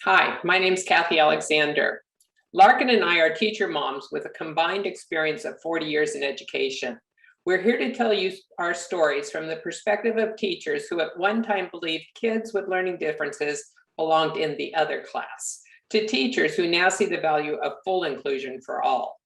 Hi, my name's Kathy Alexander. Larkin and I are teacher moms with a combined experience of 40 years in education. We're here to tell you our stories from the perspective of teachers who at one time believed kids with learning differences belonged in the other class, to teachers who now see the value of full inclusion for all.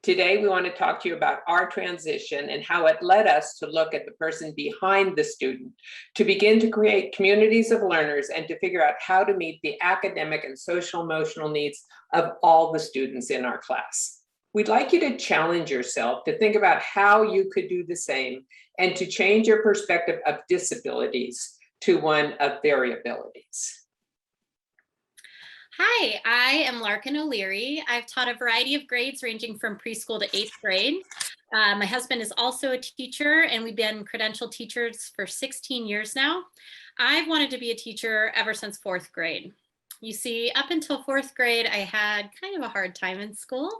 Today, we want to talk to you about our transition and how it led us to look at the person behind the student, to begin to create communities of learners and to figure out how to meet the academic and social emotional needs of all the students in our class. We'd like you to challenge yourself to think about how you could do the same and to change your perspective of disabilities to one of variabilities. Hi, I am Larkin O'Leary. I've taught a variety of grades ranging from preschool to 8th grade. My husband is also a teacher and we've been credentialed teachers for 16 years now. I've wanted to be a teacher ever since 4th grade. You see, up until 4th grade, I had kind of a hard time in school.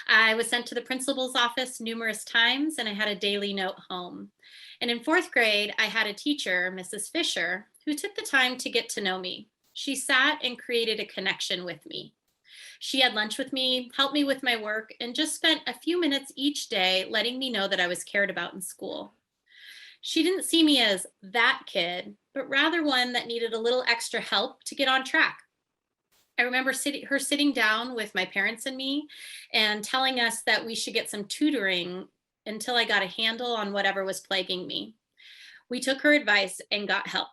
I was sent to the principal's office numerous times and I had a daily note home. And in 4th grade, I had a teacher, Mrs. Fisher, who took the time to get to know me. She sat and created a connection with me. She had lunch with me, helped me with my work, and just spent a few minutes each day letting me know that I was cared about in school. She didn't see me as that kid, but rather one that needed a little extra help to get on track. I remember her sitting down with my parents and me and telling us that we should get some tutoring until I got a handle on whatever was plaguing me. We took her advice and got help.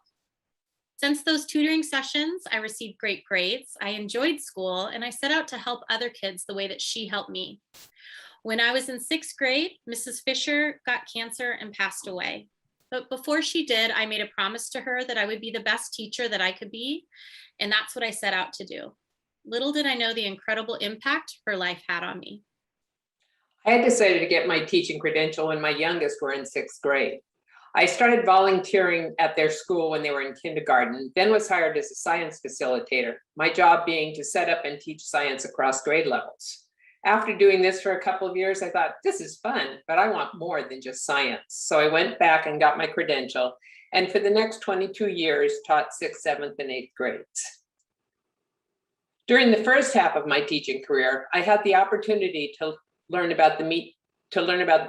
Since those tutoring sessions, I received great grades, I enjoyed school, and I set out to help other kids the way that she helped me. When I was in 6th grade, Mrs. Fisher got cancer and passed away. But before she did, I made a promise to her that I would be the best teacher that I could be, and that's what I set out to do. Little did I know the incredible impact her life had on me. I had decided to get my teaching credential when my youngest were in 6th grade. I started volunteering at their school when they were in kindergarten, then was hired as a science facilitator, my job being to set up and teach science across grade levels. After doing this for a couple of years, I thought, this is fun, but I want more than just science. So I went back and got my credential, and for the next 22 years, taught 6th, 7th, and 8th grades. During the first half of my teaching career, I had the opportunity to learn about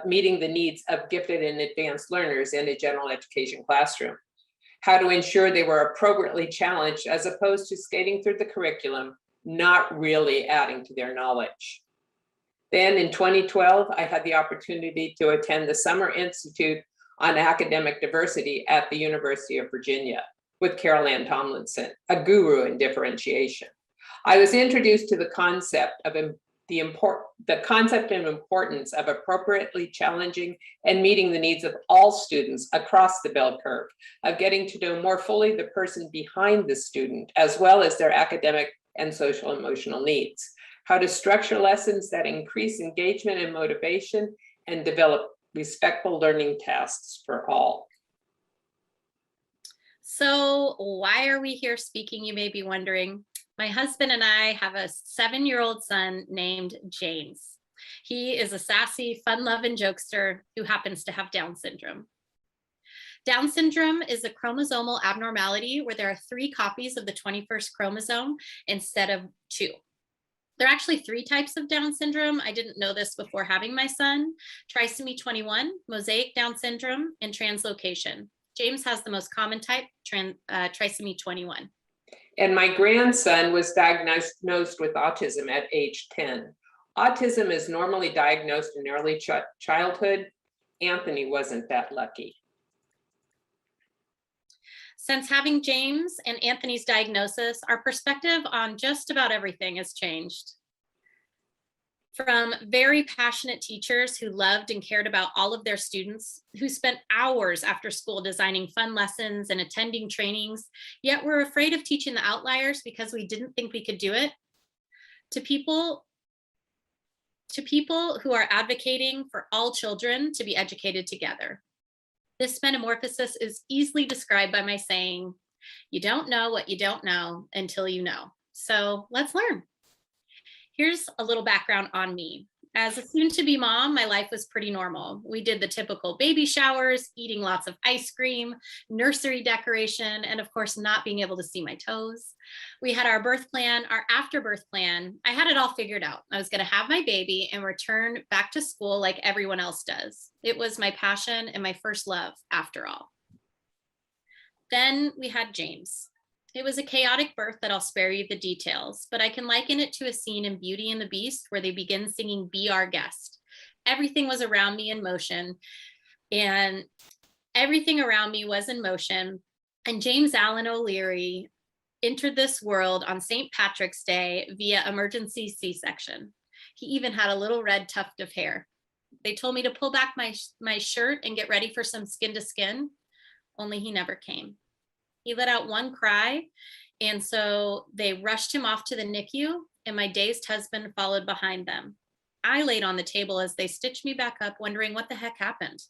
meeting the needs of gifted and advanced learners in a general education classroom, how to ensure they were appropriately challenged as opposed to skating through the curriculum, not really adding to their knowledge. Then in 2012, I had the opportunity to attend the Summer Institute on Academic Diversity at the University of Virginia with Carol Ann Tomlinson, a guru in differentiation. I was introduced to the concept and importance of appropriately challenging and meeting the needs of all students across the bell curve, of getting to know more fully the person behind the student, as well as their academic and social emotional needs, how to structure lessons that increase engagement and motivation, and develop respectful learning tasks for all. So why are we here speaking, you may be wondering? My husband and I have a 7-year-old son named James. He is a sassy, fun-loving jokester who happens to have Down syndrome. Down syndrome is a chromosomal abnormality where there are 3 copies of the 21st chromosome instead of 2. There are actually 3 types of Down syndrome. I didn't know this before having my son: trisomy 21, mosaic Down syndrome, and translocation. James has the most common type, trisomy 21. And my grandson was diagnosed with autism at age 10. Autism is normally diagnosed in early childhood. Anthony wasn't that lucky. Since having James and Anthony's diagnosis, our perspective on just about everything has changed. From very passionate teachers who loved and cared about all of their students, who spent hours after school designing fun lessons and attending trainings, yet were afraid of teaching the outliers because we didn't think we could do it, to people who are advocating for all children to be educated together. This metamorphosis is easily described by my saying, you don't know what you don't know until you know. So let's learn. Here's a little background on me. As a soon-to-be mom, my life was pretty normal. We did the typical baby showers, eating lots of ice cream, nursery decoration, and of course, not being able to see my toes. We had our birth plan, our after-birth plan. I had it all figured out. I was going to have my baby and return back to school like everyone else does. It was my passion and my first love, after all. Then we had James. It was a chaotic birth that I'll spare you the details, but I can liken it to a scene in Beauty and the Beast where they begin singing Be Our Guest. Everything was around me in motion, and everything around me was in motion. And James Allen O'Leary entered this world on St. Patrick's Day via emergency C-section. He even had a little red tuft of hair. They told me to pull back my shirt and get ready for some skin to skin, only he never came. He let out one cry, and so they rushed him off to the NICU, and my dazed husband followed behind them. I laid on the table as they stitched me back up, wondering what the heck happened.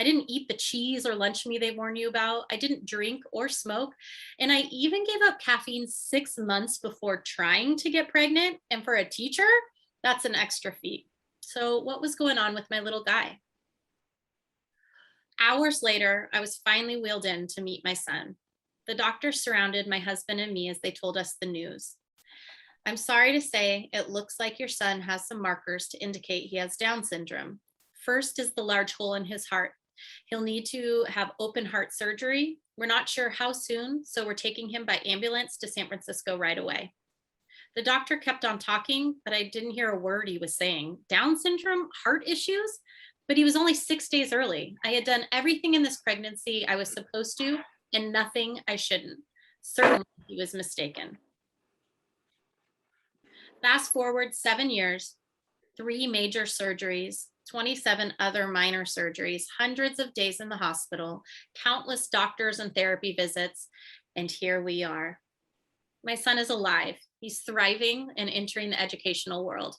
I didn't eat the cheese or lunch meat they warned you about. I didn't drink or smoke, and I even gave up caffeine 6 months before trying to get pregnant, and for a teacher, that's an extra feat. So what was going on with my little guy? Hours later, I was finally wheeled in to meet my son. The doctors surrounded my husband and me as they told us the news. I'm sorry to say, it looks like your son has some markers to indicate he has Down syndrome. First is the large hole in his heart. He'll need to have open heart surgery. We're not sure how soon, so we're taking him by ambulance to San Francisco right away. The doctor kept on talking, but I didn't hear a word he was saying. Down syndrome, heart issues? But he was only 6 days early. I had done everything in this pregnancy I was supposed to, and nothing I shouldn't. Certainly he was mistaken. Fast forward 7 years, 3 major surgeries, 27 other minor surgeries, hundreds of days in the hospital, countless doctors and therapy visits, and here we are. My son is alive. He's thriving and entering the educational world.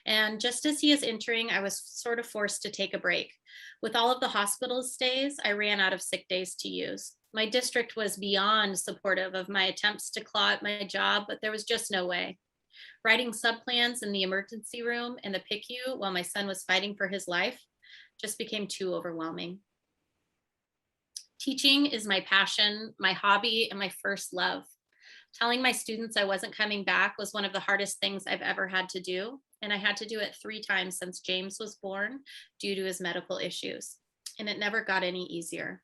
And just as he is entering, I was sort of forced to take a break. With all of the hospital stays, I ran out of sick days to use. My district was beyond supportive of my attempts to claw at my job, but there was just no way. Writing subplans in the emergency room and the PICU while my son was fighting for his life just became too overwhelming. Teaching is my passion, my hobby, and my first love. Telling my students I wasn't coming back was one of the hardest things I've ever had to do, and I had to do it 3 times since James was born due to his medical issues, and it never got any easier.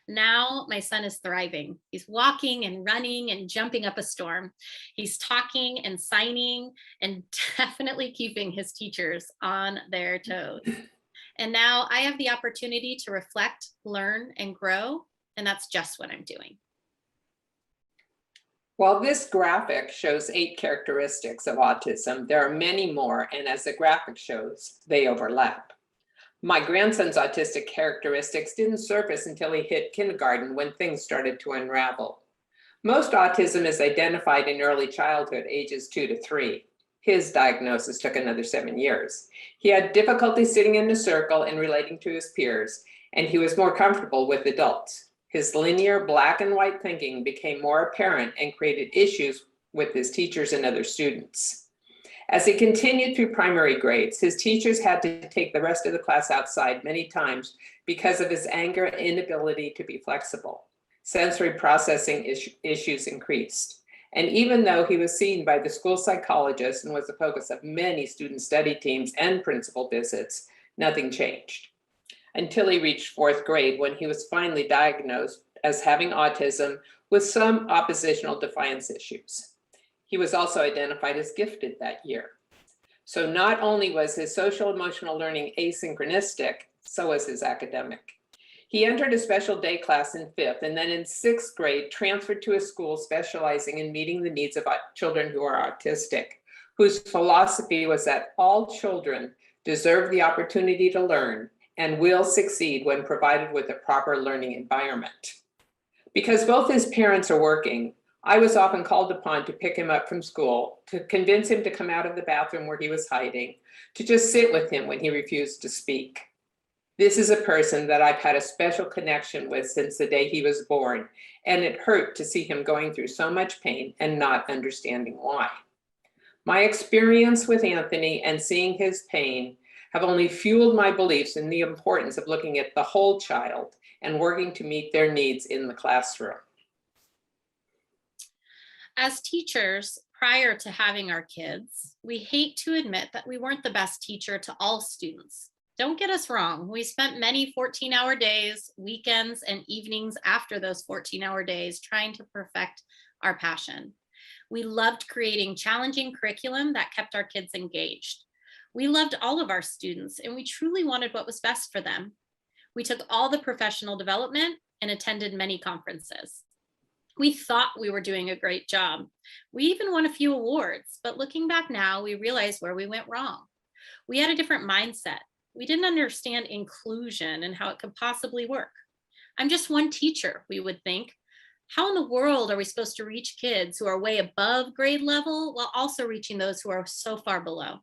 Now my son is thriving. He's walking and running and jumping up a storm. He's talking and signing and definitely keeping his teachers on their toes. And now I have the opportunity to reflect, learn, and grow, and that's just what I'm doing. While this graphic shows 8 characteristics of autism, there are many more, and as the graphic shows, they overlap. My grandson's autistic characteristics didn't surface until he hit kindergarten when things started to unravel. Most autism is identified in early childhood, ages 2 to 3. His diagnosis took another 7 years. He had difficulty sitting in a circle and relating to his peers, and he was more comfortable with adults. His linear black and white thinking became more apparent and created issues with his teachers and other students. As he continued through primary grades, his teachers had to take the rest of the class outside many times because of his anger and inability to be flexible. Sensory processing issues increased. And even though he was seen by the school psychologist and was the focus of many student study teams and principal visits, nothing changed. Until he reached 4th grade, when he was finally diagnosed as having autism with some oppositional defiance issues. He was also identified as gifted that year. So not only was his social emotional learning asynchronistic, so was his academic. He entered a special day class in 5th and then in 6th grade transferred to a school specializing in meeting the needs of children who are autistic, whose philosophy was that all children deserve the opportunity to learn and will succeed when provided with a proper learning environment. Because both his parents are working, I was often called upon to pick him up from school, to convince him to come out of the bathroom where he was hiding, to just sit with him when he refused to speak. This is a person that I've had a special connection with since the day he was born, and it hurt to see him going through so much pain and not understanding why. My experience with Anthony and seeing his pain have only fueled my beliefs in the importance of looking at the whole child and working to meet their needs in the classroom. As teachers, prior to having our kids, we hate to admit that we weren't the best teacher to all students. Don't get us wrong. We spent many 14-hour days, weekends, and evenings after those 14-hour days trying to perfect our passion. We loved creating challenging curriculum that kept our kids engaged. We loved all of our students, and we truly wanted what was best for them. We took all the professional development and attended many conferences. We thought we were doing a great job. We even won a few awards, but looking back now, we realized where we went wrong. We had a different mindset. We didn't understand inclusion and how it could possibly work. I'm just one teacher, we would think. How in the world are we supposed to reach kids who are way above grade level while also reaching those who are so far below?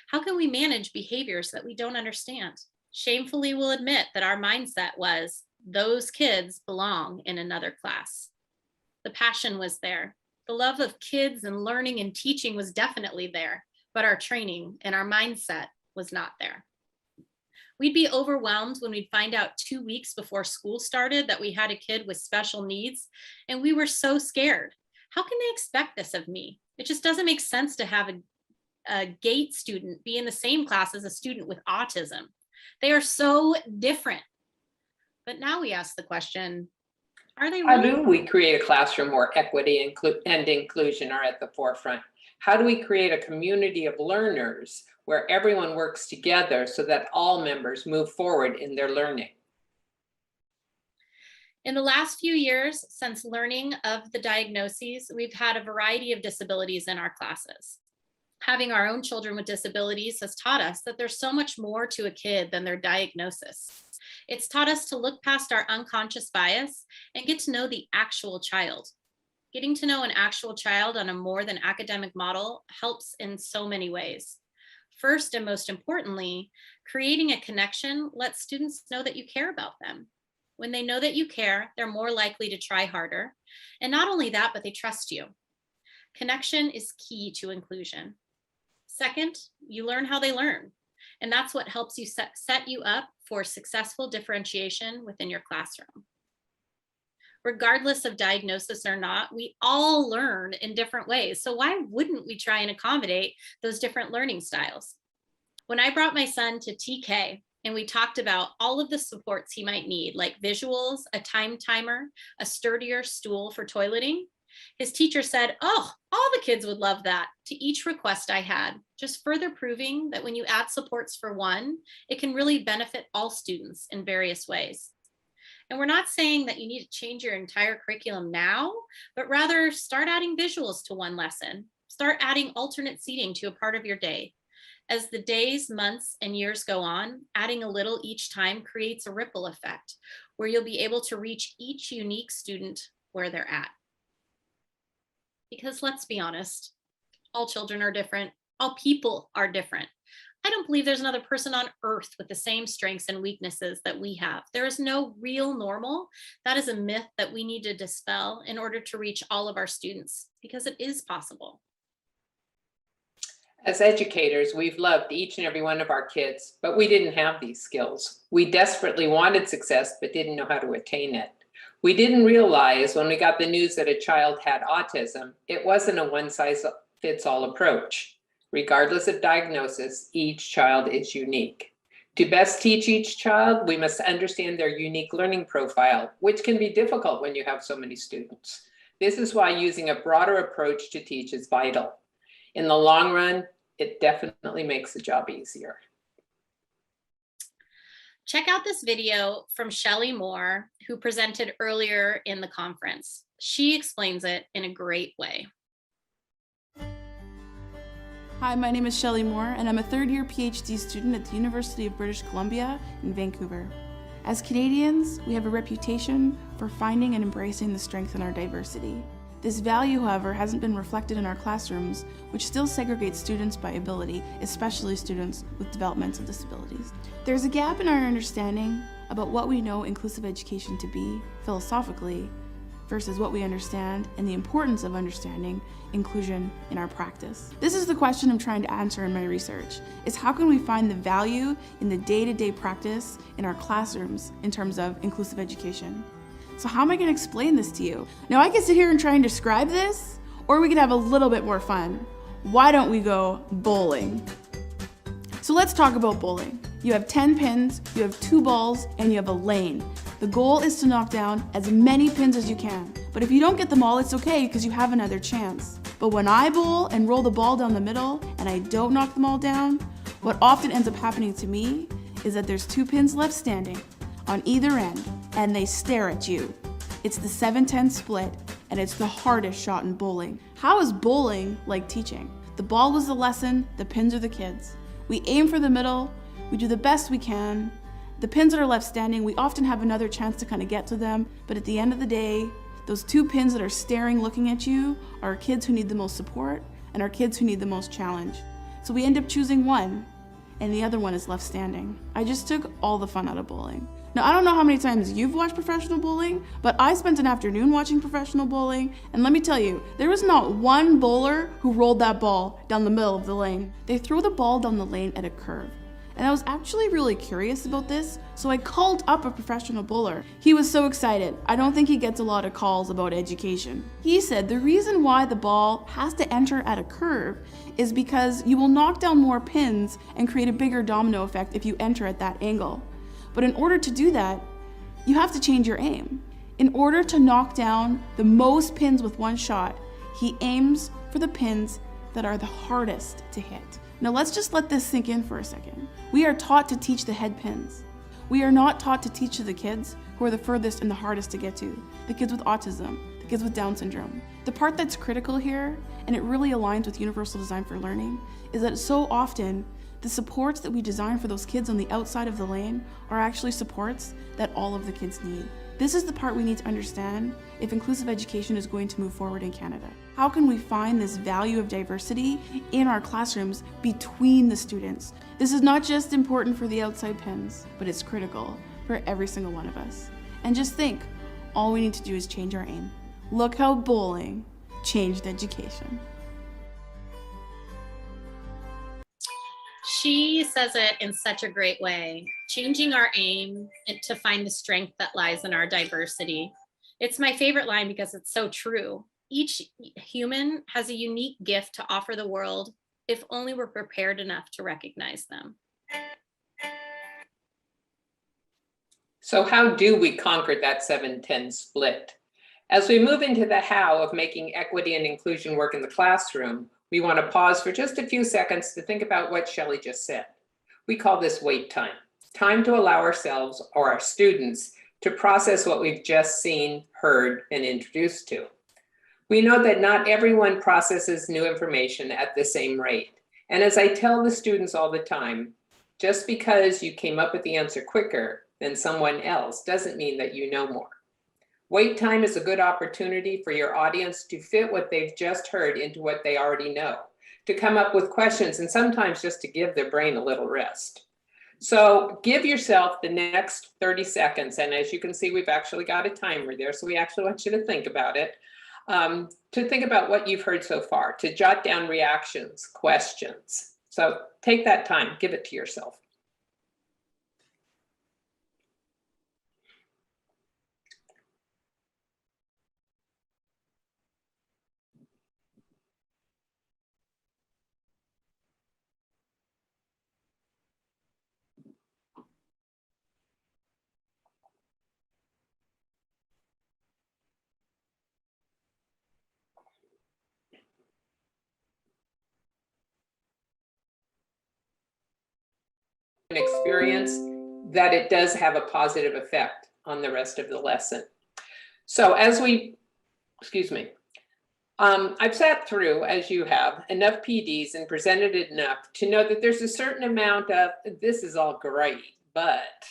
How can we manage behaviors that we don't understand? Shamefully, we'll admit that our mindset was, those kids belong in another class. The passion was there. The love of kids and learning and teaching was definitely there, but our training and our mindset was not there. We'd be overwhelmed when we'd find out 2 weeks before school started that we had a kid with special needs, and we were so scared. How can they expect this of me? It just doesn't make sense to have a GATE student be in the same class as a student with autism. They are so different. But now we ask the question, are they How really? do we create a classroom where equity and inclusion are at the forefront? How do we create a community of learners where everyone works together so that all members move forward in their learning? In the last few years, since learning of the diagnoses, we've had a variety of disabilities in our classes. Having our own children with disabilities has taught us that there's so much more to a kid than their diagnosis. It's taught us to look past our unconscious bias and get to know the actual child. Getting to know an actual child on a more than academic model helps in so many ways. First and most importantly, creating a connection lets students know that you care about them. When they know that you care, they're more likely to try harder. And not only that, but they trust you. Connection is key to inclusion. Second, you learn how they learn. And that's what helps you set you up for successful differentiation within your classroom. Regardless of diagnosis or not, we all learn in different ways. So why wouldn't we try and accommodate those different learning styles? When I brought my son to TK and we talked about all of the supports he might need, like visuals, a time timer, a sturdier stool for toileting, his teacher said, "Oh, all the kids would love that," to each request I had, just further proving that when you add supports for one, it can really benefit all students in various ways. And we're not saying that you need to change your entire curriculum now, but rather start adding visuals to one lesson. Start adding alternate seating to a part of your day. As the days, months, and years go on, adding a little each time creates a ripple effect where you'll be able to reach each unique student where they're at. Because let's be honest, all children are different. All people are different. I don't believe there's another person on earth with the same strengths and weaknesses that we have. There is no real normal. That is a myth that we need to dispel in order to reach all of our students, because it is possible. As educators, we've loved each and every one of our kids, but we didn't have these skills. We desperately wanted success, but didn't know how to attain it. We didn't realize when we got the news that a child had autism, it wasn't a one-size-fits-all approach. Regardless of diagnosis, each child is unique. To best teach each child, we must understand their unique learning profile, which can be difficult when you have so many students. This is why using a broader approach to teach is vital. In the long run, it definitely makes the job easier. Check out this video from Shelley Moore, who presented earlier in the conference. She explains it in a great way. Hi, my name is Shelley Moore, and I'm a third-year PhD student at the University of British Columbia in Vancouver. As Canadians, we have a reputation for finding and embracing the strength in our diversity. This value, however, hasn't been reflected in our classrooms, which still segregate students by ability, especially students with developmental disabilities. There's a gap in our understanding about what we know inclusive education to be, philosophically, versus what we understand and the importance of understanding inclusion in our practice. This is the question I'm trying to answer in my research, is how can we find the value in the day-to-day practice in our classrooms in terms of inclusive education? So how am I gonna explain this to you? Now I can sit here and try and describe this, or we could have a little bit more fun. Why don't we go bowling? So let's talk about bowling. You have 10 pins, you have 2 balls, and you have a lane. The goal is to knock down as many pins as you can. But if you don't get them all, it's okay because you have another chance. But when I bowl and roll the ball down the middle and I don't knock them all down, what often ends up happening to me is that there's 2 pins left standing on either end and they stare at you. It's the 7-10 split and it's the hardest shot in bowling. How is bowling like teaching? The ball was the lesson, the pins are the kids. We aim for the middle, we do the best we can. The pins that are left standing, we often have another chance to kind of get to them, but at the end of the day, those 2 pins that are staring, looking at you, are kids who need the most support and are kids who need the most challenge. So we end up choosing one, and the other one is left standing. I just took all the fun out of bowling. Now, I don't know how many times you've watched professional bowling, but I spent an afternoon watching professional bowling, and let me tell you, there was not one bowler who rolled that ball down the middle of the lane. They throw the ball down the lane at a curve. And I was actually really curious about this, so I called up a professional bowler. He was so excited. I don't think he gets a lot of calls about education. He said the reason why the ball has to enter at a curve is because you will knock down more pins and create a bigger domino effect if you enter at that angle. But in order to do that, you have to change your aim. In order to knock down the most pins with one shot, he aims for the pins that are the hardest to hit. Now let's just let this sink in for a second. We are taught to teach the head pins. We are not taught to teach to the kids who are the furthest and the hardest to get to, the kids with autism, the kids with Down syndrome. The part that's critical here, and it really aligns with universal design for learning, is that so often the supports that we design for those kids on the outside of the lane are actually supports that all of the kids need. This is the part we need to understand if inclusive education is going to move forward in Canada. How can we find this value of diversity in our classrooms between the students? This is not just important for the outside pins, but it's critical for every single one of us. And just think, all we need to do is change our aim. Look how bowling changed education. She says it in such a great way, changing our aim to find the strength that lies in our diversity. It's my favorite line because it's so true. Each human has a unique gift to offer the world if only we're prepared enough to recognize them. So how do we conquer that 7-10 split? As we move into the how of making equity and inclusion work in the classroom, we want to pause for just a few seconds to think about what Shelley just said. We call this wait time. Time to allow ourselves or our students to process what we've just seen, heard, and introduced to. We know that not everyone processes new information at the same rate. And as I tell the students all the time, just because you came up with the answer quicker than someone else doesn't mean that you know more. Wait time is a good opportunity for your audience to fit what they've just heard into what they already know, to come up with questions, and sometimes just to give their brain a little rest. So give yourself the next 30 seconds. And as you can see, we've actually got a timer there. So we actually want you to think about it, to think about what you've heard so far, to jot down reactions, questions. So take that time, give it to yourself. An experience that it does have a positive effect on the rest of the lesson. So as we, I've sat through, as you have, enough PDs and presented it enough to know that there's a certain amount of, this is all great, but.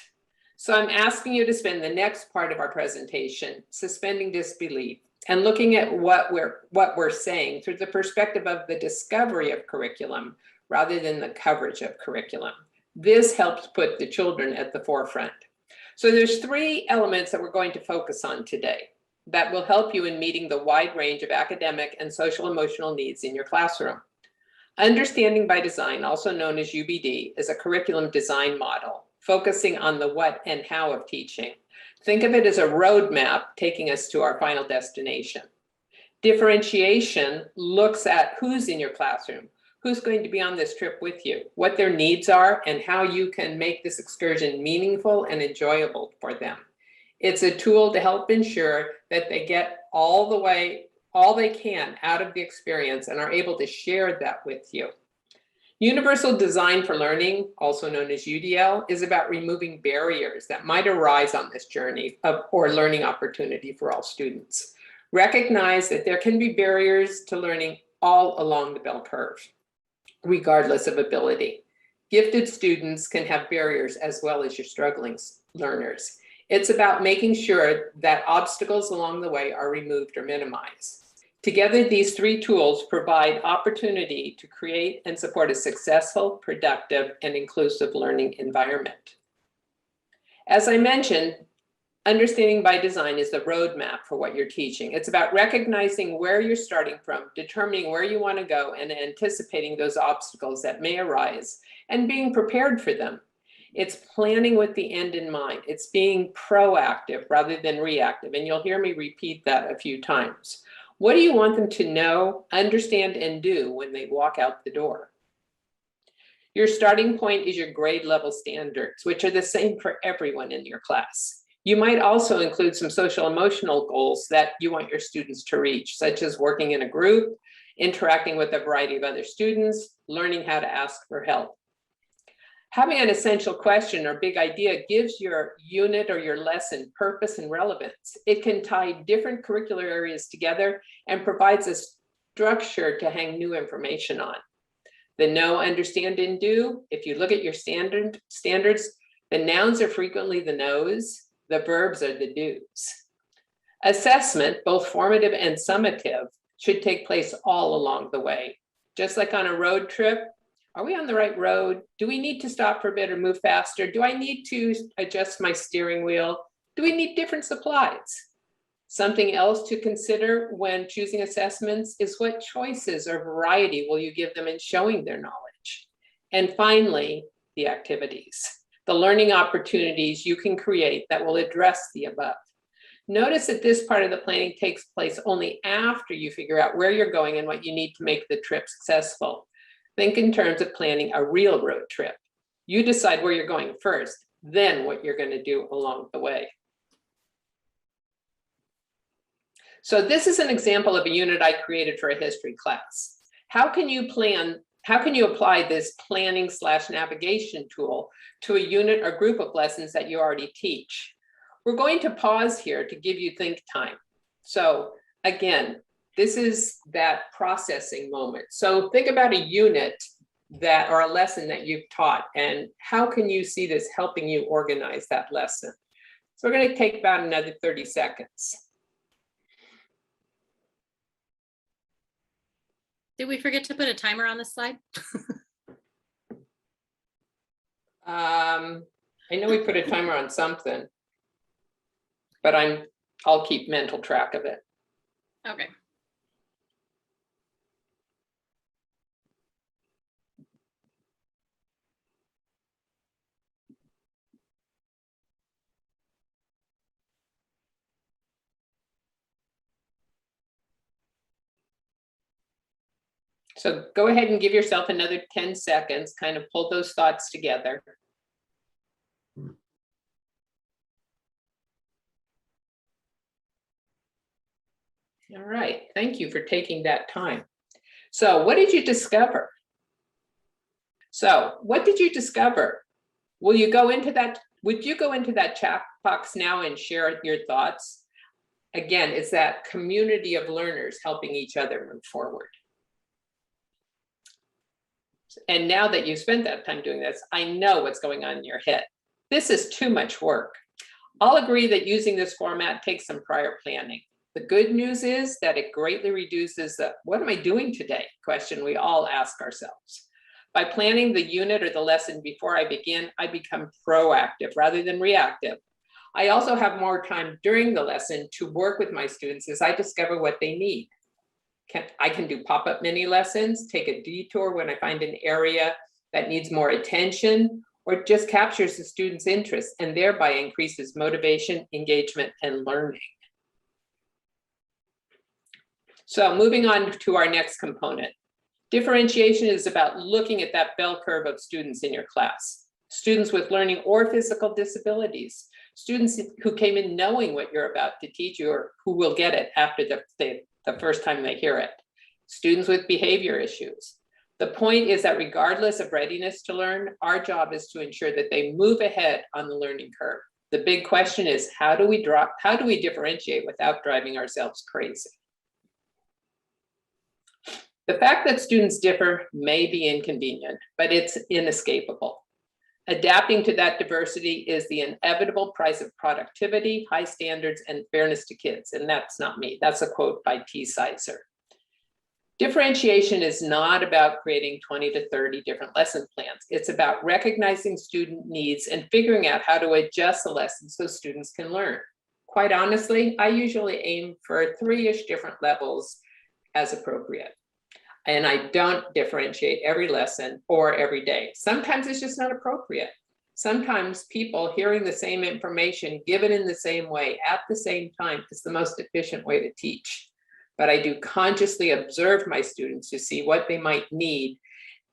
So I'm asking you to spend the next part of our presentation suspending disbelief and looking at what we're saying through the perspective of the discovery of curriculum rather than the coverage of curriculum. This helps put the children at the forefront. So there's 3 elements that we're going to focus on today. that will help you in meeting the wide range of academic and social emotional needs in your classroom. Understanding by Design, also known as UBD, is a curriculum design model focusing on the what and how of teaching. Think of it as a roadmap taking us to our final destination. Differentiation looks at who's in your classroom, who's going to be on this trip with you, what their needs are, and how you can make this excursion meaningful and enjoyable for them. It's a tool to help ensure that they get all they can out of the experience and are able to share that with you. Universal Design for Learning, also known as UDL, is about removing barriers that might arise on this journey or learning opportunity for all students. Recognize that there can be barriers to learning all along the bell curve, regardless of ability. Gifted students can have barriers as well as your struggling learners. It's about making sure that obstacles along the way are removed or minimized. Together, these three tools provide opportunity to create and support a successful, productive, and inclusive learning environment. As I mentioned, Understanding by Design is the roadmap for what you're teaching. It's about recognizing where you're starting from, determining where you want to go, and anticipating those obstacles that may arise and being prepared for them. It's planning with the end in mind. It's being proactive rather than reactive. And you'll hear me repeat that a few times. What do you want them to know, understand, and do when they walk out the door? Your starting point is your grade level standards, which are the same for everyone in your class. You might also include some social emotional goals that you want your students to reach, such as working in a group, interacting with a variety of other students, learning how to ask for help. Having an essential question or big idea gives your unit or your lesson purpose and relevance. It can tie different curricular areas together and provides a structure to hang new information on. The know, understand, and do, if you look at your standards, the nouns are frequently the knows, the verbs are the do's. Assessment, both formative and summative, should take place all along the way. Just like on a road trip, are we on the right road? Do we need to stop for a bit or move faster? Do I need to adjust my steering wheel? Do we need different supplies? Something else to consider when choosing assessments is what choices or variety will you give them in showing their knowledge? And finally, the activities, the learning opportunities you can create that will address the above. Notice that this part of the planning takes place only after you figure out where you're going and what you need to make the trip successful. Think in terms of planning a real road trip. You decide where you're going first, then what you're going to do along the way. So this is an example of a unit I created for a history class. How can you apply this planning/navigation tool to a unit or group of lessons that you already teach? We're going to pause here to give you think time. So again, this is that processing moment. So think about a unit that or a lesson that you've taught, and how can you see this helping you organize that lesson? So we're going to take about another 30 seconds. Did we forget to put a timer on this slide? I know we put a timer on something, but I'll keep mental track of it. Okay. So go ahead and give yourself another 10 seconds, kind of pull those thoughts together. All right, thank you for taking that time. So what did you discover? So what did you discover? Would you go into that chat box now and share your thoughts? Again, it's that community of learners helping each other move forward. And now that you've spent that time doing this, I know what's going on in your head. This is too much work. I'll agree that using this format takes some prior planning. The good news is that it greatly reduces the "what am I doing today?" question we all ask ourselves. By planning the unit or the lesson before I begin, I become proactive rather than reactive. I also have more time during the lesson to work with my students as I discover what they need. I can do pop-up mini lessons, take a detour when I find an area that needs more attention, or just captures the student's interest and thereby increases motivation, engagement, and learning. So moving on to our next component. Differentiation is about looking at that bell curve of students in your class. Students with learning or physical disabilities, students who came in knowing what you're about to teach you or who will get it after the first time they hear it, students with behavior issues. The point is that regardless of readiness to learn, our job is to ensure that they move ahead on the learning curve. The big question is, how do we differentiate without driving ourselves crazy? The fact that students differ may be inconvenient, but it's inescapable. Adapting to that diversity is the inevitable price of productivity, high standards, and fairness to kids. And that's not me, that's a quote by T. Sizer. Differentiation is not about creating 20 to 30 different lesson plans. It's about recognizing student needs and figuring out how to adjust the lesson so students can learn. Quite honestly, I usually aim for 3-ish different levels as appropriate. And I don't differentiate every lesson or every day. Sometimes it's just not appropriate. Sometimes people hearing the same information given in the same way at the same time is the most efficient way to teach. But I do consciously observe my students to see what they might need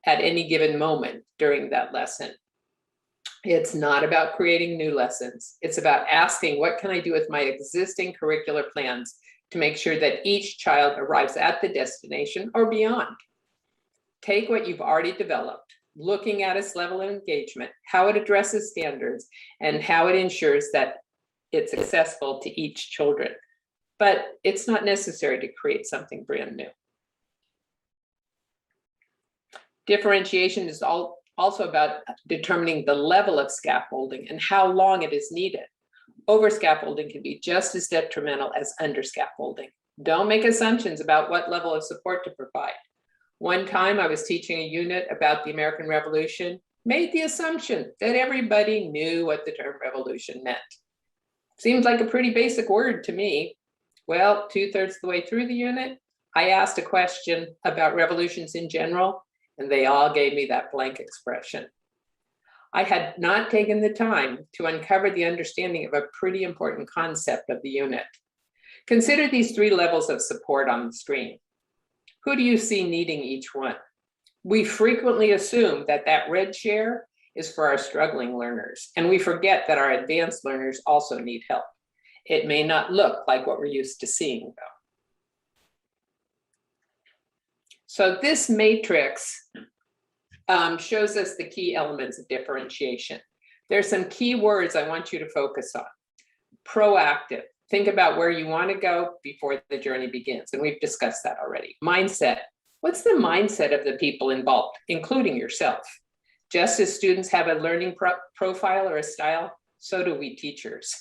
at any given moment during that lesson. It's not about creating new lessons. It's about asking, what can I do with my existing curricular plans to make sure that each child arrives at the destination or beyond? Take what you've already developed, looking at its level of engagement, how it addresses standards, and how it ensures that it's accessible to each children. But it's not necessary to create something brand new. Differentiation is also about determining the level of scaffolding and how long it is needed. Over scaffolding can be just as detrimental as under scaffolding. Don't make assumptions about what level of support to provide. One time I was teaching a unit about the American Revolution, made the assumption that everybody knew what the term revolution meant. Seems like a pretty basic word to me. Well, 2/3 the way through the unit, I asked a question about revolutions in general, and they all gave me that blank expression. I had not taken the time to uncover the understanding of a pretty important concept of the unit. Consider these 3 levels of support on the screen. Who do you see needing each one? We frequently assume that that red share is for our struggling learners, and we forget that our advanced learners also need help. It may not look like what we're used to seeing, though. So this matrix shows us the key elements of differentiation. There's some key words I want you to focus on. Proactive. Think about where you want to go before the journey begins, and we've discussed that already. Mindset. What's the mindset of the people involved, including yourself? Just as students have a learning profile or a style, so do we teachers.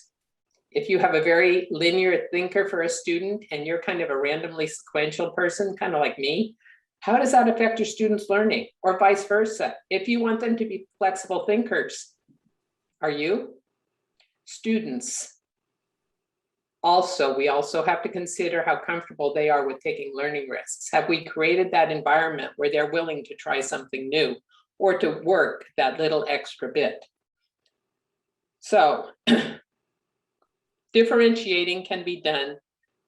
If you have a very linear thinker for a student and you're kind of a randomly sequential person, kind of like me, how does that affect your students' learning, or vice versa? If you want them to be flexible thinkers, are you? Students. We also have to consider how comfortable they are with taking learning risks. Have we created that environment where they're willing to try something new or to work that little extra bit? So differentiating can be done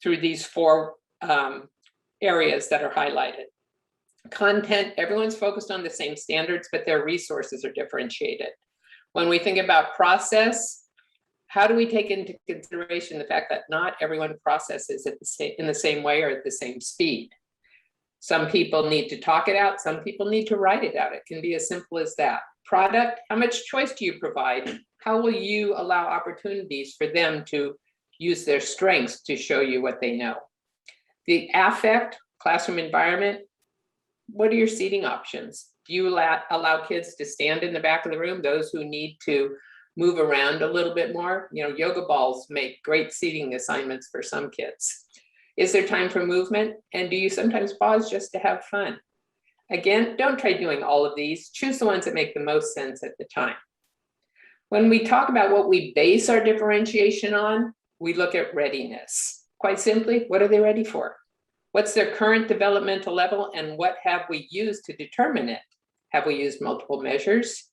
through these 4 areas that are highlighted. Content, everyone's focused on the same standards, but their resources are differentiated. When we think about process, how do we take into consideration the fact that not everyone processes in the same way or at the same speed? Some people need to talk it out, some people need to write it out. It can be as simple as that. Product, how much choice do you provide? How will you allow opportunities for them to use their strengths to show you what they know? The affect, classroom environment, what are your seating options? Do you allow kids to stand in the back of the room, those who need to move around a little bit more? You know, yoga balls make great seating assignments for some kids. Is there time for movement? And do you sometimes pause just to have fun? Again, don't try doing all of these. Choose the ones that make the most sense at the time. When we talk about what we base our differentiation on, we look at readiness. Quite simply, what are they ready for? What's their current developmental level, and what have we used to determine it? Have we used multiple measures?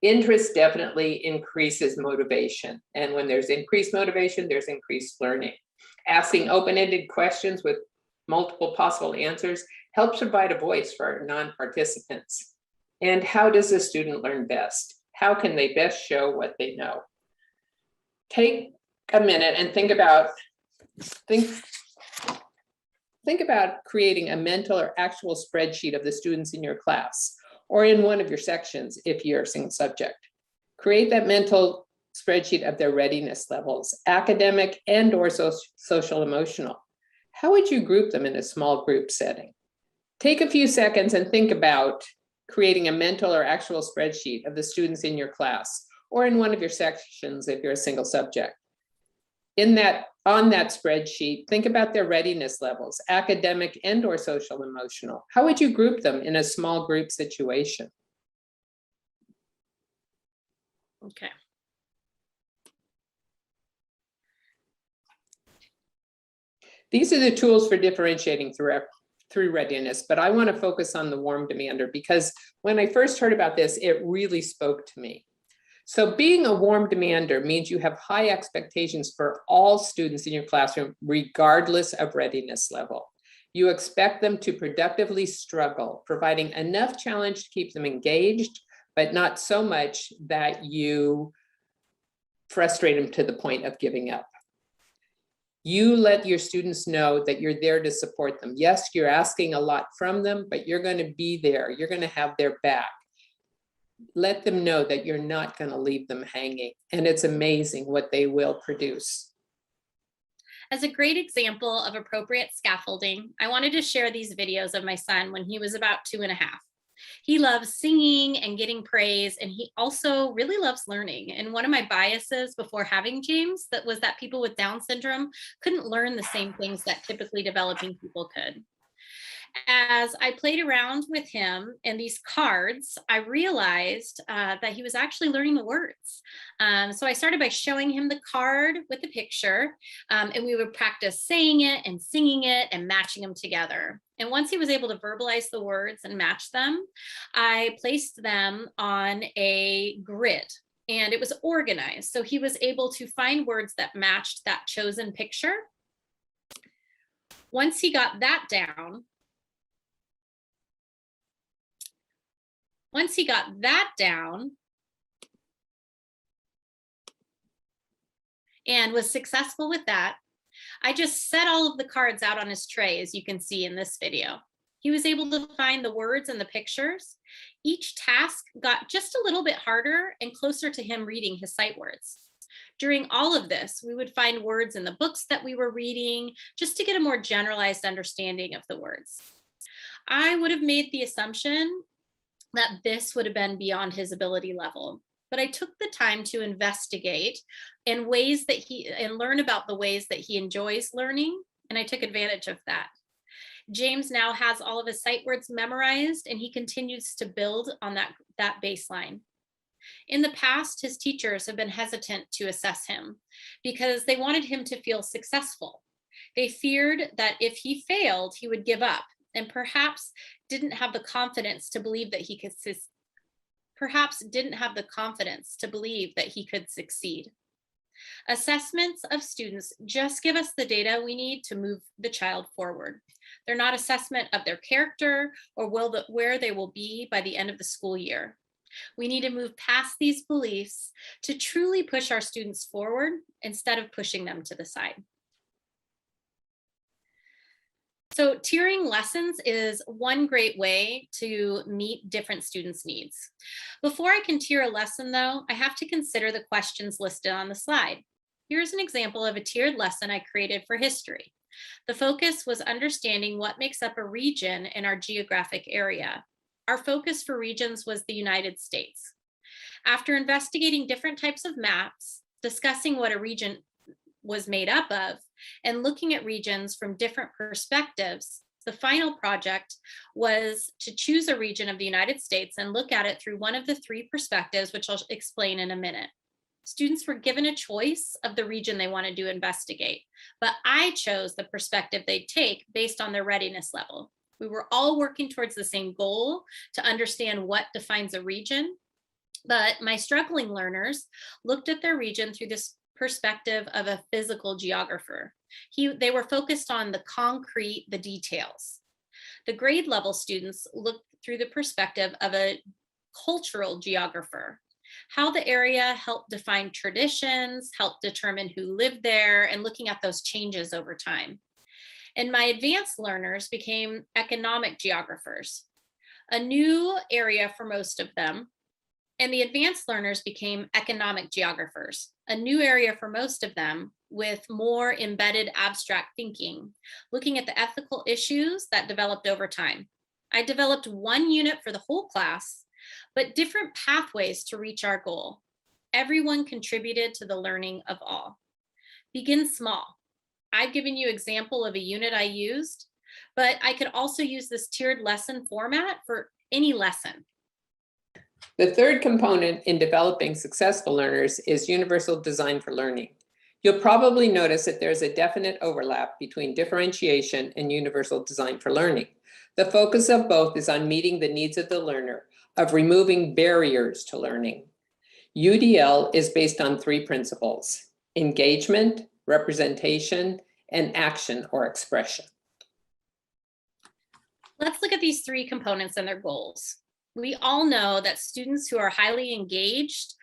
Interest definitely increases motivation. And when there's increased motivation, there's increased learning. Asking open-ended questions with multiple possible answers helps provide a voice for our non-participants. And how does a student learn best? How can they best show what they know? Take a minute and think about creating a mental or actual spreadsheet of the students in your class or in one of your sections if you're a single subject. Create that mental spreadsheet of their readiness levels, academic and or social emotional. How would you group them in a small group setting? Take a few seconds and think about creating a mental or actual spreadsheet of the students in your class or in one of your sections if you're a single subject. On that spreadsheet, think about their readiness levels, academic and or social emotional. How would you group them in a small group situation? Okay. These are the tools for differentiating through readiness, but I want to focus on the warm demander because when I first heard about this, it really spoke to me. So being a warm demander means you have high expectations for all students in your classroom, regardless of readiness level. You expect them to productively struggle, providing enough challenge to keep them engaged, but not so much that you frustrate them to the point of giving up. You let your students know that you're there to support them. Yes, you're asking a lot from them, but you're going to be there. You're going to have their back. Let them know that you're not going to leave them hanging. And it's amazing what they will produce. As a great example of appropriate scaffolding, I wanted to share these videos of my son when he was about 2.5. He loves singing and getting praise, and he also really loves learning. And one of my biases before having James was that people with Down syndrome couldn't learn the same things that typically developing people could. As I played around with him and these cards, I realized that he was actually learning the words. So I started by showing him the card with the picture, and we would practice saying it and singing it and matching them together. And once he was able to verbalize the words and match them, I placed them on a grid. And it was organized. So he was able to find words that matched that chosen picture. Once he got that down, and was successful with that, I just set all of the cards out on his tray, as you can see in this video. He was able to find the words and the pictures. Each task got just a little bit harder and closer to him reading his sight words. During all of this, we would find words in the books that we were reading just to get a more generalized understanding of the words. I would have made the assumption that this would have been beyond his ability level, but I took the time to investigate in ways that and learn about the ways that he enjoys learning, and I took advantage of that. James now has all of his sight words memorized, and he continues to build on that baseline. In the past, his teachers have been hesitant to assess him because they wanted him to feel successful. They feared that if he failed, he would give up and perhaps didn't have the confidence to believe that he could succeed. Assessments of students just give us the data we need to move the child forward. They're not assessment of their character or where they will be by the end of the school year. We need to move past these beliefs to truly push our students forward instead of pushing them to the side. So tiering lessons is one great way to meet different students' needs. Before I can tier a lesson though, I have to consider the questions listed on the slide. Here's an example of a tiered lesson I created for history. The focus was understanding what makes up a region in our geographic area. Our focus for regions was the United States. After investigating different types of maps, discussing what a region was made up of, and looking at regions from different perspectives, The final project was to choose a region of the United States and look at it through one of the three perspectives, which I'll explain in a minute. Students were given a choice of the region they wanted to investigate, but I chose the perspective they'd take based on their readiness level. We were all working towards the same goal to understand what defines a region, but my struggling learners looked at their region through this perspective of a physical geographer. They were focused on the concrete, the details. The grade level students looked through the perspective of a cultural geographer, how the area helped define traditions, helped determine who lived there, and looking at those changes over time. And my advanced learners became economic geographers, a new area for most of them. And the advanced learners became economic geographers, a new area for most of them, with more embedded abstract thinking, looking at the ethical issues that developed over time. I developed one unit for the whole class, but different pathways to reach our goal. Everyone contributed to the learning of all. Begin small. I've given you an example of a unit I used, but I could also use this tiered lesson format for any lesson. The third component in developing successful learners is universal design for learning. You'll probably notice that there's a definite overlap between differentiation and universal design for learning. The focus of both is on meeting the needs of the learner, of removing barriers to learning. UDL is based on three principles: engagement, representation, and action or expression. Let's look at these three components and their goals. We all know that students who are highly engaged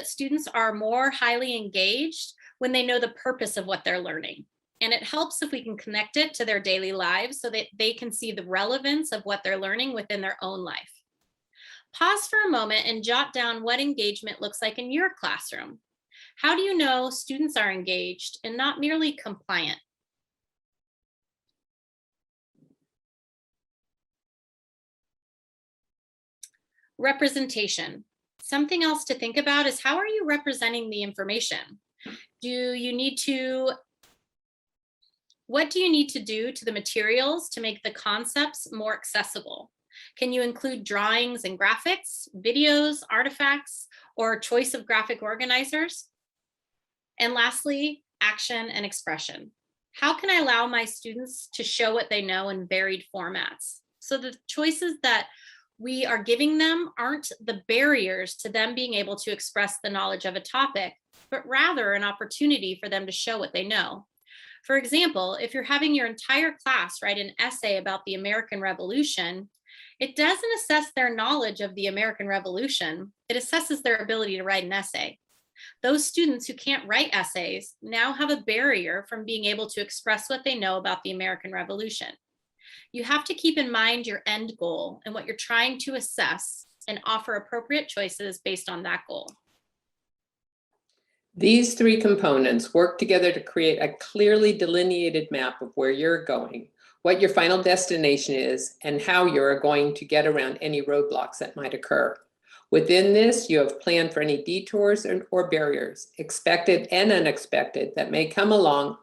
students are more highly engaged when they know the purpose of what they're learning. And it helps if we can connect it to their daily lives so that they can see the relevance of what they're learning within their own life. Pause for a moment and jot down what engagement looks like in your classroom. How do you know students are engaged and not merely compliant? Representation. Something else to think about is, how are you representing the information? What do you need to do to the materials to make the concepts more accessible? Can you include drawings and graphics, videos, artifacts, or choice of graphic organizers? And lastly, action and expression. How can I allow my students to show what they know in varied formats? So the choices that we are giving them aren't the barriers to them being able to express the knowledge of a topic, but rather an opportunity for them to show what they know. For example, if you're having your entire class write an essay about the American Revolution, it doesn't assess their knowledge of the American Revolution, it assesses their ability to write an essay. Those students who can't write essays now have a barrier from being able to express what they know about the American Revolution. You have to keep in mind your end goal and what you're trying to assess, and offer appropriate choices based on that goal. These three components work together to create a clearly delineated map of where you're going, what your final destination is, and how you're going to get around any roadblocks that might occur. Within this, you have planned for any detours or barriers, expected and unexpected, that may come along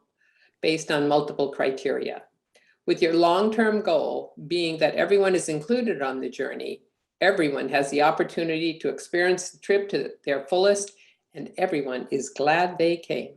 based on multiple criteria. With your long-term goal being that everyone is included on the journey, everyone has the opportunity to experience the trip to their fullest, and everyone is glad they came.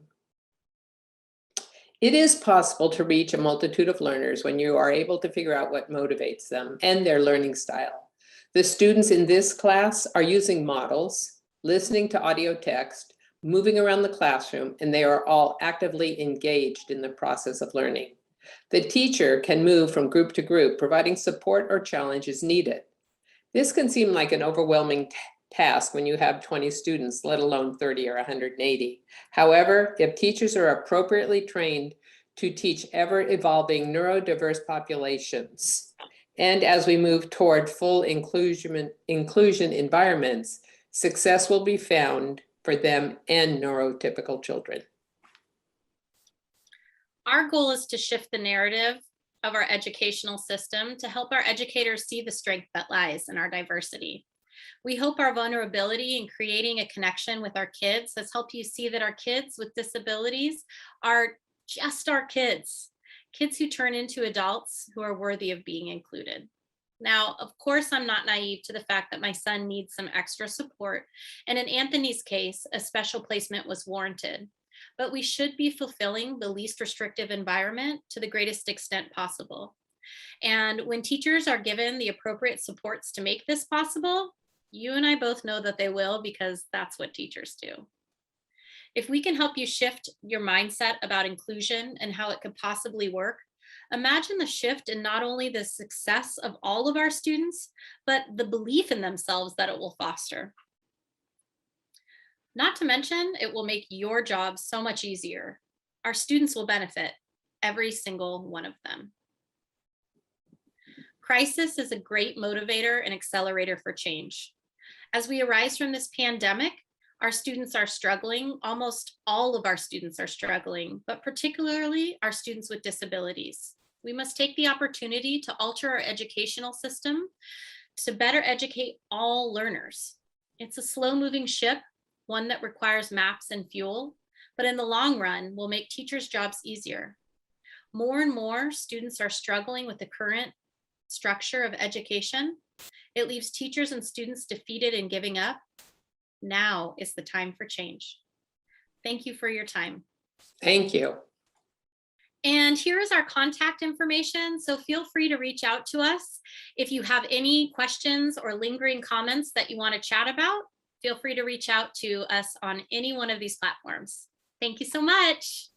It is possible to reach a multitude of learners when you are able to figure out what motivates them and their learning style. The students in this class are using models, listening to audio text, moving around the classroom, and they are all actively engaged in the process of learning. The teacher can move from group to group, providing support or challenge as needed. This can seem like an overwhelming task when you have 20 students, let alone 30 or 180. However, if teachers are appropriately trained to teach ever-evolving neurodiverse populations, and as we move toward full inclusion environments, success will be found for them and neurotypical children. Our goal is to shift the narrative of our educational system to help our educators see the strength that lies in our diversity. We hope our vulnerability in creating a connection with our kids has helped you see that our kids with disabilities are just our kids. kids who turn into adults who are worthy of being included. Now, of course, I'm not naive to the fact that my son needs some extra support, and in Anthony's case, a special placement was warranted. But we should be fulfilling the least restrictive environment to the greatest extent possible. And when teachers are given the appropriate supports to make this possible, you and I both know that they will, because that's what teachers do. If we can help you shift your mindset about inclusion and how it could possibly work, imagine the shift in not only the success of all of our students, but the belief in themselves that it will foster. Not to mention, it will make your job so much easier. Our students will benefit, every single one of them. Crisis is a great motivator and accelerator for change. As we arise from this pandemic, our students are struggling. Almost all of our students are struggling, but particularly our students with disabilities. We must take the opportunity to alter our educational system to better educate all learners. It's a slow-moving ship, one that requires maps and fuel, but in the long run will make teachers' jobs easier. More and more students are struggling with the current structure of education. It leaves teachers and students defeated and giving up. Now is the time for change. Thank you for your time. Thank you. And here is our contact information, so feel free to reach out to us. If you have any questions or lingering comments that you want to chat about, feel free to reach out to us on any one of these platforms. Thank you so much.